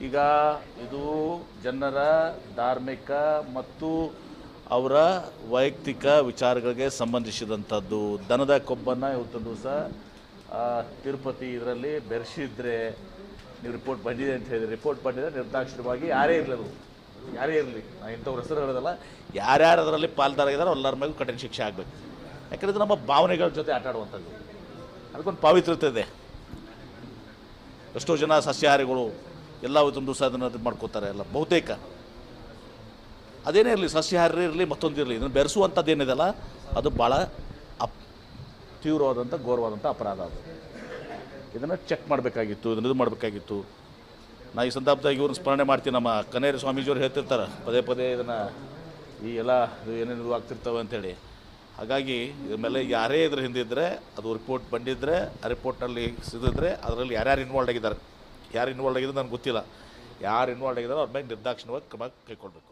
ಈಗ ಇದು ಜನರ ಧಾರ್ಮಿಕ ಮತ್ತು ಅವರ ವೈಯಕ್ತಿಕ ವಿಚಾರಗಳಿಗೆ ಸಂಬಂಧಿಸಿದಂಥದ್ದು. ದನದ ಕೊಬ್ಬನ್ನು ಇವತ್ತೊಂದು ದಿವಸ ತಿರುಪತಿ ಇದರಲ್ಲಿ ಬೆರೆಸಿದ್ರೆ ನೀವು ರಿಪೋರ್ಟ್ ಬಂದಿದೆ ಅಂತ ಹೇಳಿದ್ರೆ, ರಿಪೋರ್ಟ್ ಬಂದಿದೆ ನಿರ್ದಾಕ್ಷಿಣ್ಯವಾಗಿ ಯಾರೇ ಇರಲಿ ನಾನು ಇಂಥವ್ರ ಹೆಸರು ಹೇಳೋದಲ್ಲ, ಯಾರ್ಯಾರು ಅದರಲ್ಲಿ ಪಾಲ್ದಾರಾಗಿದ್ದಾರೋ ಎಲ್ಲರ ಮೇಲೂ ಕಠಿಣ ಶಿಕ್ಷೆ ಆಗಬೇಕು. ಯಾಕಂದರೆ ಇದು ನಮ್ಮ ಭಾವನೆಗಳ ಜೊತೆ ಆಟ ಆಡುವಂಥದ್ದು, ಅದಕ್ಕೊಂದು ಪಾವಿತ್ರ್ಯತೆ ಇದೆ. ಎಷ್ಟೋ ಜನ ಸಸ್ಯಾಹಾರಿಗಳು ಎಲ್ಲ ಒಂದು ದಿವಸ ಅದನ್ನು ಇದು ಮಾಡ್ಕೋತಾರೆ, ಎಲ್ಲ ಬಹುತೇಕ. ಅದೇನೇ ಇರಲಿ, ಸಸ್ಯಾಹಾರಿ ಇರಲಿ ಮತ್ತೊಂದು ಇರಲಿ, ಇದನ್ನು ಬೆರೆಸುವಂಥದ್ದು ಏನಿದೆಲ್ಲ ಅದು ಭಾಳ ತೀವ್ರವಾದಂಥ ಘೋರವಾದಂಥ ಅಪರಾಧ. ಅದು ಇದನ್ನು ಚೆಕ್ ಮಾಡಬೇಕಾಗಿತ್ತು, ಇದನ್ನು ಇದು ಮಾಡಬೇಕಾಗಿತ್ತು. ನಾ ಈ ಸಂದರ್ಭದಾಗ ಇವ್ರನ್ನ ಸ್ಮರಣೆ ಮಾಡ್ತೀನಿ. ನಮ್ಮ ಕನೇರಿ ಸ್ವಾಮೀಜಿಯವ್ರು ಹೇಳ್ತಿರ್ತಾರೆ ಪದೇ ಪದೇ ಇದನ್ನು, ಈ ಎಲ್ಲ ಏನೇನು ಆಗ್ತಿರ್ತವೆ ಅಂಥೇಳಿ. ಹಾಗಾಗಿ ಇದ್ರ ಮೇಲೆ ಯಾರೇ ಇದ್ರ ಹಿಂದಿದ್ದರೆ, ಅದು ರಿಪೋರ್ಟ್ ಬಂದಿದ್ದರೆ, ಆ ರಿಪೋರ್ಟ್ನಲ್ಲಿ ಸಿದ್ದಿದ್ರೆ ಅದರಲ್ಲಿ ಯಾರ್ಯಾರು ಇನ್ವಾಲ್ವ್ ಆಗಿದ್ದಾರೆ, ಯಾರು ಇನ್ವಾಲ್ವ್ ಆಗಿದ್ದಾರೆ ನನಗೆ ಗೊತ್ತಿಲ್ಲ. ಯಾರು ಇನ್ವಾಲ್ವ್ ಆಗಿದ್ದಾರೆ ಅವ್ರ ಮೇಲೆ ನಿರ್ದಾಕ್ಷಿಣ್ಯವಾಗಿ ಕ್ರಮ ಕೈಗೊಳ್ಳಬೇಕು.